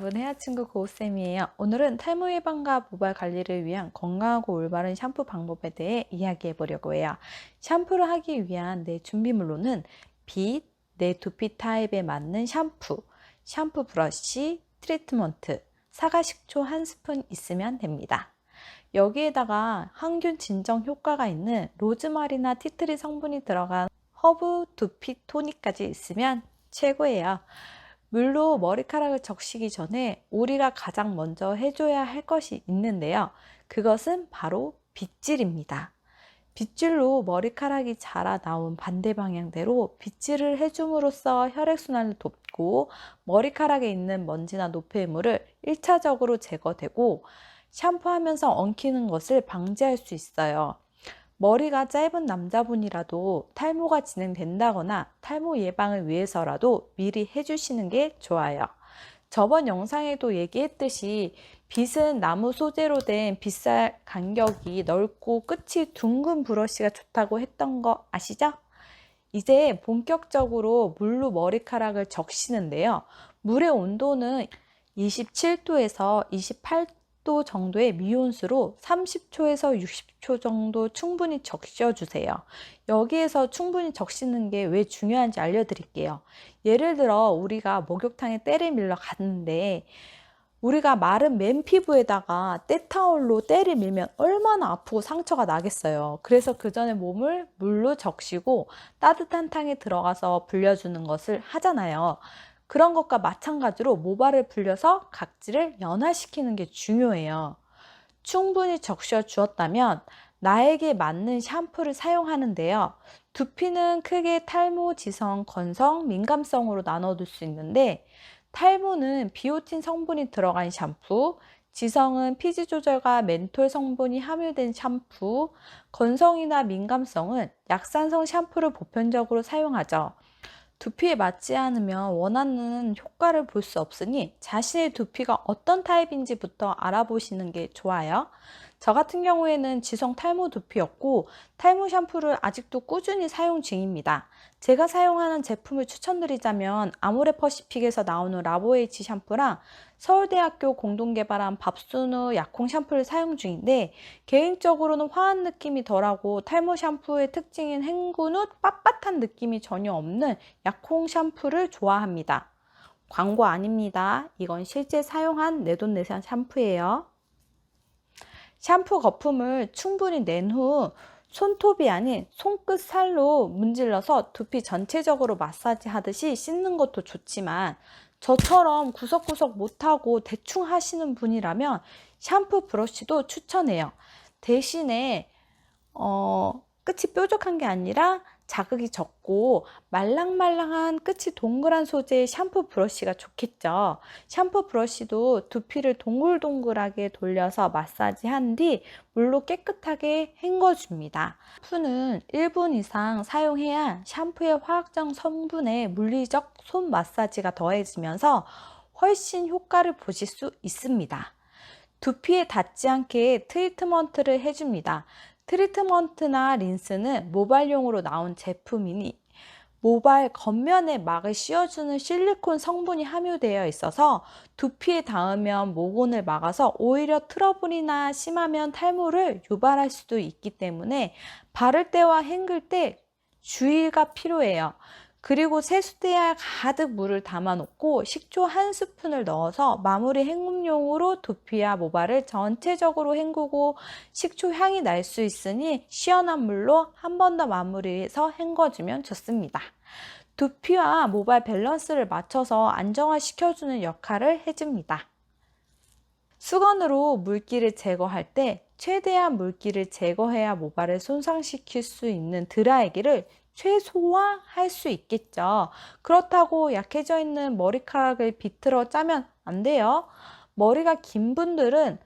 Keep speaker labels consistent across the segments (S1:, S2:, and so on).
S1: 여러분, 헤어친구 고우쌤이에요. 오늘은 탈모 예방과 모발 관리를 위한 건강하고 올바른 샴푸 방법에 대해 이야기해 보려고 해요. 샴푸를 하기 위한 내 준비물로는 빛, 내 두피 타입에 맞는 샴푸, 샴푸 브러쉬, 트리트먼트, 사과 식초 1스푼 있으면 됩니다. 여기에다가 항균 진정 효과가 있는 로즈마리나 티트리 성분이 들어간 허브 두피 토닉까지 있으면 최고예요. 물로 머리카락을 적시기 전에 우리가 가장 먼저 해줘야 할 것이 있는데요. 그것은 바로 빗질입니다. 빗질로 머리카락이 자라 나온 반대 방향대로 빗질을 해줌으로써 혈액순환을 돕고 머리카락에 있는 먼지나 노폐물을 1차적으로 제거되고 샴푸하면서 엉키는 것을 방지할 수 있어요. 머리가 짧은 남자분이라도 탈모가 진행된다거나 탈모 예방을 위해서라도 미리 해주시는 게 좋아요. 저번 영상에도 얘기했듯이 빗은 나무 소재로 된 빗살 간격이 넓고 끝이 둥근 브러쉬가 좋다고 했던 거 아시죠? 이제 본격적으로 물로 머리카락을 적시는데요. 물의 온도는 27도에서 28도 정도의 미온수로 30초에서 60초 정도 충분히 적셔주세요. 여기에서 충분히 적시는 게 왜 중요한지 알려드릴게요. 예를 들어 우리가 목욕탕에 때를 밀러 갔는데 우리가 마른 맨피부에다가 때타올로 때를 밀면 얼마나 아프고 상처가 나겠어요. 그래서 그 전에 몸을 물로 적시고 따뜻한 탕에 들어가서 불려주는 것을 하잖아요. 그런 것과 마찬가지로 모발을 불려서 각질을 연화시키는 게 중요해요. 충분히 적셔 주었다면 나에게 맞는 샴푸를 사용하는데요. 두피는 크게 탈모, 지성, 건성, 민감성으로 나눠둘 수 있는데 탈모는 비오틴 성분이 들어간 샴푸, 지성은 피지 조절과 멘톨 성분이 함유된 샴푸, 건성이나 민감성은 약산성 샴푸를 보편적으로 사용하죠. 두피에 맞지 않으면 원하는 효과를 볼 수 없으니 자신의 두피가 어떤 타입인지부터 알아보시는 게 좋아요. 저 같은 경우에는 지성 탈모 두피였고 탈모 샴푸를 아직도 꾸준히 사용 중입니다. 제가 사용하는 제품을 추천드리자면 아모레퍼시픽에서 나오는 라보에이치 샴푸랑 서울대학교 공동 개발한 밥순우 약홍 샴푸를 사용 중인데 개인적으로는 화한 느낌이 덜하고 탈모 샴푸의 특징인 헹군 후 빳빳한 느낌이 전혀 없는 약홍 샴푸를 좋아합니다. 광고 아닙니다. 이건 실제 사용한 내돈내산 샴푸예요. 샴푸 거품을 충분히 낸 후 손톱이 아닌 손끝 살로 문질러서 두피 전체적으로 마사지 하듯이 씻는 것도 좋지만 저처럼 구석구석 못하고 대충 하시는 분이라면 샴푸 브러쉬도 추천해요. 대신에 끝이 뾰족한 게 아니라 자극이 적고 말랑말랑한 끝이 동그란 소재의 샴푸 브러쉬가 좋겠죠. 샴푸 브러쉬도 두피를 동글동글하게 돌려서 마사지한 뒤 물로 깨끗하게 헹궈줍니다. 샴푸는 1분 이상 사용해야 샴푸의 화학적 성분에 물리적 손 마사지가 더해지면서 훨씬 효과를 보실 수 있습니다. 두피에 닿지 않게 트리트먼트를 해줍니다. 트리트먼트나 린스는 모발용으로 나온 제품이니 모발 겉면에 막을 씌워주는 실리콘 성분이 함유되어 있어서 두피에 닿으면 모공을 막아서 오히려 트러블이나 심하면 탈모를 유발할 수도 있기 때문에 바를 때와 헹굴 때 주의가 필요해요. 그리고 세수대에 가득 물을 담아 놓고 식초 1스푼을 넣어서 마무리 헹굼용으로 두피와 모발을 전체적으로 헹구고 식초 향이 날 수 있으니 시원한 물로 한 번 더 마무리해서 헹궈주면 좋습니다. 두피와 모발 밸런스를 맞춰서 안정화시켜주는 역할을 해줍니다. 수건으로 물기를 제거할 때 최대한 물기를 제거해야 모발을 손상시킬 수 있는 드라이기를 최소화할 수 있겠죠. 그렇다고 약해져 있는 머리카락을 비틀어 짜면 안 돼요. 머리가 긴 분들은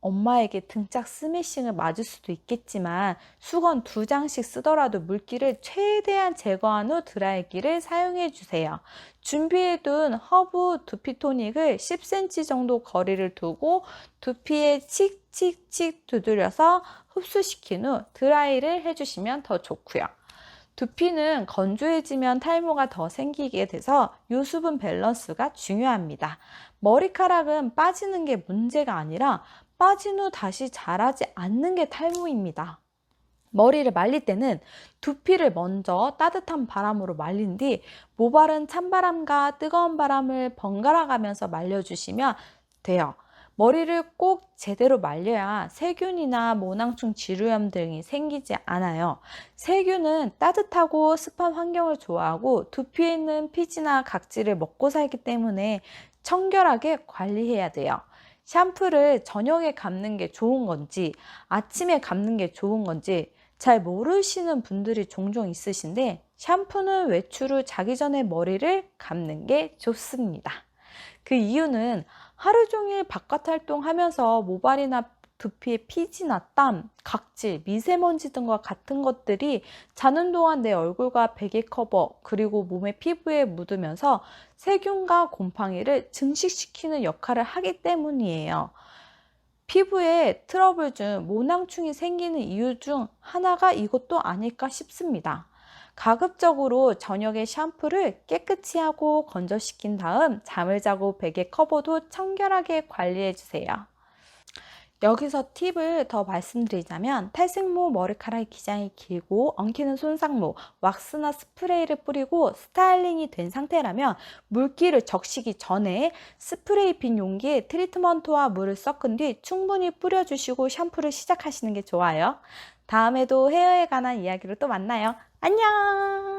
S1: 엄마에게 등짝 스매싱을 맞을 수도 있겠지만 수건 2장씩 쓰더라도 물기를 최대한 제거한 후 드라이기를 사용해 주세요. 준비해둔 허브 두피 토닉을 10cm 정도 거리를 두고 두피에 칙칙칙 두드려서 흡수시킨 후 드라이를 해주시면 더 좋고요. 두피는 건조해지면 탈모가 더 생기게 돼서 유수분 밸런스가 중요합니다. 머리카락은 빠지는 게 문제가 아니라 빠진 후 다시 자라지 않는 게 탈모입니다. 머리를 말릴 때는 두피를 먼저 따뜻한 바람으로 말린 뒤 모발은 찬바람과 뜨거운 바람을 번갈아 가면서 말려주시면 돼요. 머리를 꼭 제대로 말려야 세균이나 모낭충 지루염 등이 생기지 않아요. 세균은 따뜻하고 습한 환경을 좋아하고 두피에 있는 피지나 각질을 먹고 살기 때문에 청결하게 관리해야 돼요. 샴푸를 저녁에 감는 게 좋은 건지 아침에 감는 게 좋은 건지 잘 모르시는 분들이 종종 있으신데 샴푸는 외출 후 자기 전에 머리를 감는 게 좋습니다. 그 이유는 하루 종일 바깥 활동하면서 모발이나 두피에 피지나 땀, 각질, 미세먼지 등과 같은 것들이 자는 동안 내 얼굴과 베개 커버 그리고 몸의 피부에 묻으면서 세균과 곰팡이를 증식시키는 역할을 하기 때문이에요. 피부에 트러블 중 모낭충이 생기는 이유 중 하나가 이것도 아닐까 싶습니다. 가급적으로 저녁에 샴푸를 깨끗이 하고 건조시킨 다음 잠을 자고 베개 커버도 청결하게 관리해 주세요. 여기서 팁을 더 말씀드리자면 탈색모 머리카락이 기장이 길고 엉키는 손상모, 왁스나 스프레이를 뿌리고 스타일링이 된 상태라면 물기를 적시기 전에 스프레이 빈 용기에 트리트먼트와 물을 섞은 뒤 충분히 뿌려주시고 샴푸를 시작하시는 게 좋아요. 다음에도 헤어에 관한 이야기로 또 만나요. 안녕!